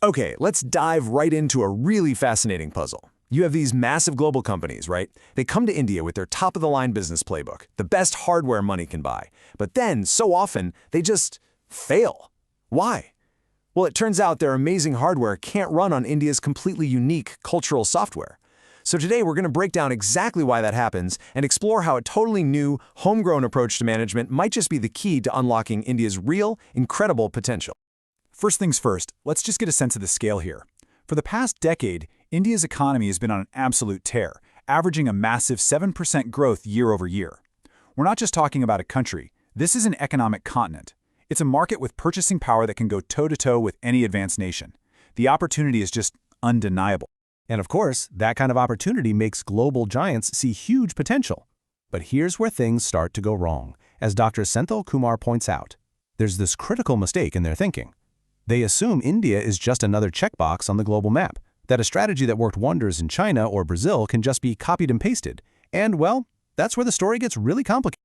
Okay, let's dive right into a really fascinating puzzle. You have these massive global companies, right? They come to India with their top-of-the-line business playbook, the best hardware money can buy. But then, so often, they just fail. Why? Well, it turns out their amazing hardware can't run on India's completely unique cultural software. So today we're going to break down exactly why that happens and explore how a totally new, homegrown approach to management might just be the key to unlocking India's real, incredible potential. First things first, let's just get a sense of the scale here. For the past decade, India's economy has been on an absolute tear, averaging a massive 7% growth year over year. We're not just talking about a country. This is an economic continent. It's a market with purchasing power that can go toe-to-toe with any advanced nation. The opportunity is just undeniable. And of course, that kind of opportunity makes global giants see huge potential. But here's where things start to go wrong. As Dr. Senthil Kumar points out, there's this critical mistake in their thinking. They assume India is just another checkbox on the global map, that a strategy that worked wonders in China or Brazil can just be copied and pasted. And, well, that's where the story gets really complicated.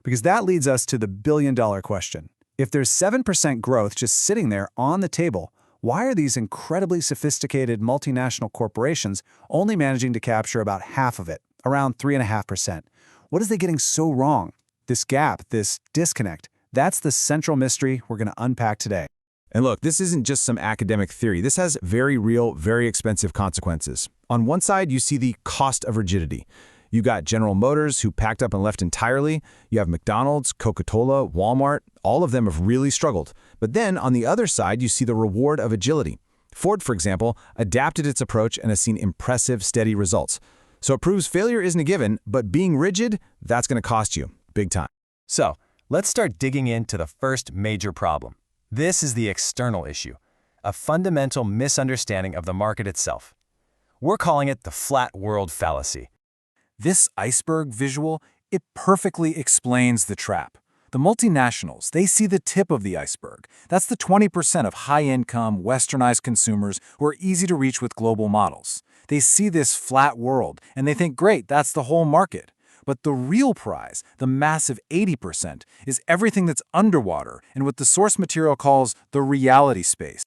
Because that leads us to the billion-dollar question. If there's 7% growth just sitting there on the table, why are these incredibly sophisticated multinational corporations only managing to capture about half of it, around 3.5%? What is they getting so wrong? This gap, this disconnect, that's the central mystery we're going to unpack today. And look, this isn't just some academic theory. This has very real, very expensive consequences. On one side, you see the cost of rigidity. You got General Motors, who packed up and left entirely. You have McDonald's, Coca-Cola, Walmart. All of them have really struggled. But then, on the other side, you see the reward of agility. Ford, for example, adapted its approach and has seen impressive, steady results. So it proves failure isn't a given, but being rigid, that's going to cost you, big time. So, let's start digging into the first major problem. This is the external issue, a fundamental misunderstanding of the market itself. We're calling it the flat world fallacy. This iceberg visual, it perfectly explains the trap. The multinationals, they see the tip of the iceberg. That's the 20% of high-income, westernized consumers who are easy to reach with global models. They see this flat world, and they think, great, that's the whole market. But the real prize, the massive 80%, is everything that's underwater and what the source material calls the reality space.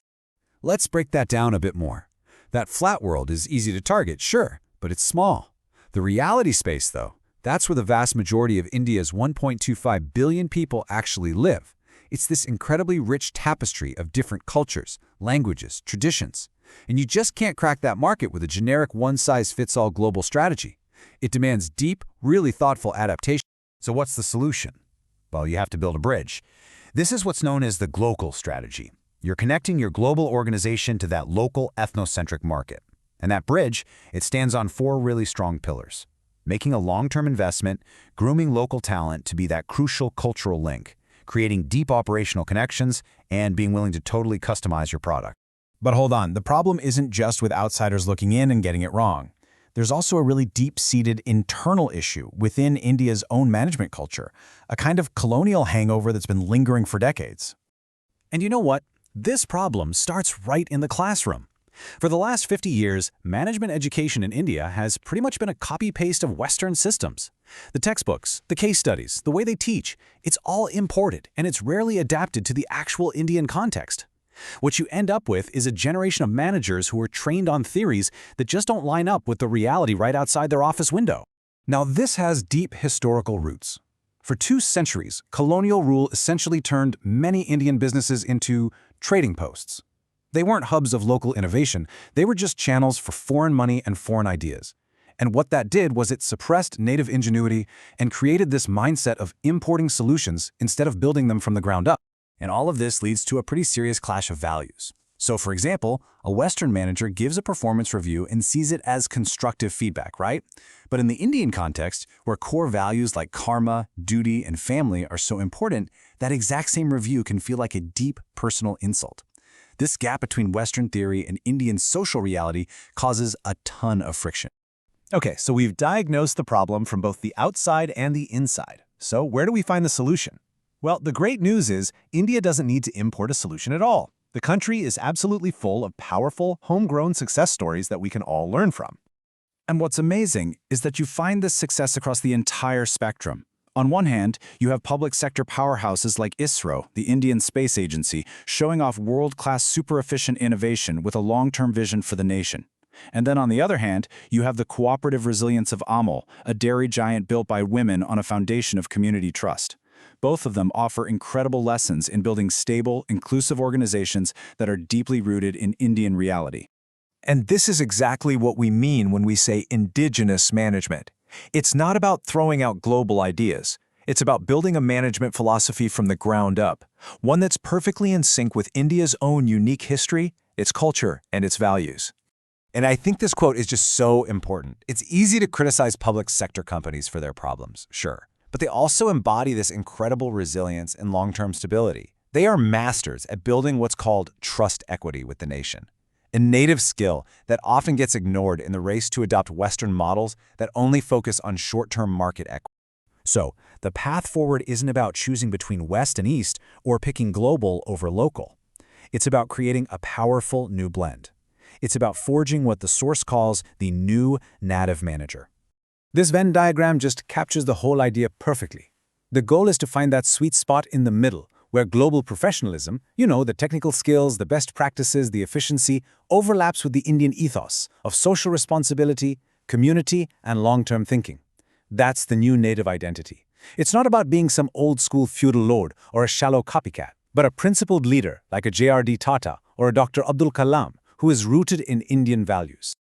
Let's break that down a bit more. That flat world is easy to target, sure, but it's small. The reality space, though, that's where the vast majority of India's 1.25 billion people actually live. It's this incredibly rich tapestry of different cultures, languages, traditions. And you just can't crack that market with a generic one-size-fits-all global strategy. It demands deep, really thoughtful adaptation. So what's the solution? Well, you have to build a bridge. This is what's known as the glocal strategy. You're connecting your global organization to that local ethnocentric market. And that bridge, it stands on 4 really strong pillars. Making a long-term investment, grooming local talent to be that crucial cultural link, creating deep operational connections, and being willing to totally customize your product. But hold on, the problem isn't just with outsiders looking in and getting it wrong. There's also a really deep-seated internal issue within India's own management culture, a kind of colonial hangover that's been lingering for decades. And you know what? This problem starts right in the classroom. For the last 50 years, management education in India has pretty much been a copy-paste of Western systems. The textbooks, the case studies, the way they teach, it's all imported, and it's rarely adapted to the actual Indian context. What you end up with is a generation of managers who are trained on theories that just don't line up with the reality right outside their office window. Now, this has deep historical roots. For 2 centuries, colonial rule essentially turned many Indian businesses into trading posts. They weren't hubs of local innovation, they were just channels for foreign money and foreign ideas. And what that did was it suppressed native ingenuity and created this mindset of importing solutions instead of building them from the ground up. And all of this leads to a pretty serious clash of values. So, for example, a Western manager gives a performance review and sees it as constructive feedback, right? But in the Indian context, where core values like karma, duty, and family are so important, that exact same review can feel like a deep personal insult. This gap between Western theory and Indian social reality causes a ton of friction. Okay, so we've diagnosed the problem from both the outside and the inside. So where do we find the solution? Well, the great news is India doesn't need to import a solution at all. The country is absolutely full of powerful, homegrown success stories that we can all learn from. And what's amazing is that you find this success across the entire spectrum. On one hand, you have public sector powerhouses like ISRO, the Indian Space Agency, showing off world-class super-efficient innovation with a long-term vision for the nation. And then on the other hand, you have the cooperative resilience of Amul, a dairy giant built by women on a foundation of community trust. Both of them offer incredible lessons in building stable, inclusive organizations that are deeply rooted in Indian reality. And this is exactly what we mean when we say indigenous management. It's not about throwing out global ideas. It's about building a management philosophy from the ground up, one that's perfectly in sync with India's own unique history, its culture, and its values. And I think this quote is just so important. It's easy to criticize public sector companies for their problems, sure, but they also embody this incredible resilience and long-term stability. They are masters at building what's called trust equity with the nation, a native skill that often gets ignored in the race to adopt Western models that only focus on short-term market equity. So, the path forward isn't about choosing between West and East or picking global over local. It's about creating a powerful new blend. It's about forging what the source calls the new native manager. This Venn diagram just captures the whole idea perfectly. The goal is to find that sweet spot in the middle, where global professionalism, the technical skills, the best practices, the efficiency, overlaps with the Indian ethos of social responsibility, community, and long-term thinking. That's the new native identity. It's not about being some old-school feudal lord or a shallow copycat, but a principled leader like a J.R.D. Tata or a Dr. Abdul Kalam, who is rooted in Indian values.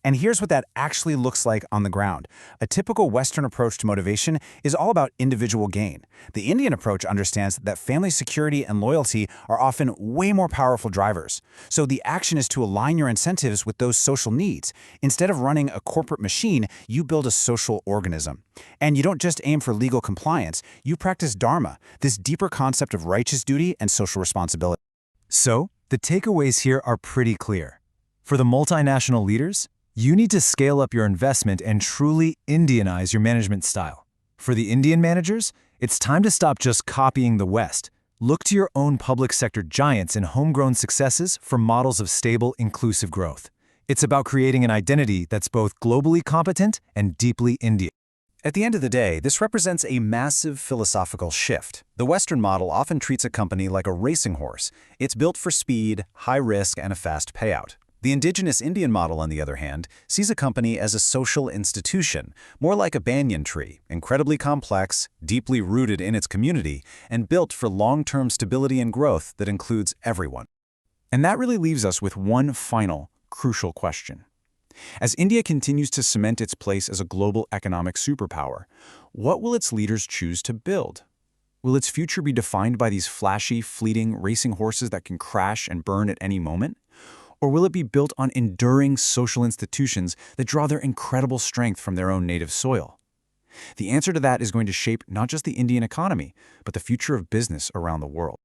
And here's what that actually looks like on the ground. A typical Western approach to motivation is all about individual gain. The Indian approach understands that family security and loyalty are often way more powerful drivers. So the action is to align your incentives with those social needs. Instead of running a corporate machine, you build a social organism. And you don't just aim for legal compliance, you practice dharma, this deeper concept of righteous duty and social responsibility. So, the takeaways here are pretty clear. For the multinational leaders, you need to scale up your investment and truly Indianize your management style. For the Indian managers, it's time to stop just copying the West. Look to your own public sector giants and homegrown successes for models of stable, inclusive growth. It's about creating an identity that's both globally competent and deeply Indian. At the end of the day, this represents a massive philosophical shift. The Western model often treats a company like a racing horse. It's built for speed, high risk, and a fast payout. The indigenous Indian model, on the other hand, sees a company as a social institution, more like a banyan tree, incredibly complex, deeply rooted in its community, and built for long-term stability and growth that includes everyone. And that really leaves us with one final, crucial question. As India continues to cement its place as a global economic superpower, what will its leaders choose to build? Will its future be defined by these flashy, fleeting racing horses that can crash and burn at any moment? Or will it be built on enduring social institutions that draw their incredible strength from their own native soil? The answer to that is going to shape not just the Indian economy, but the future of business around the world.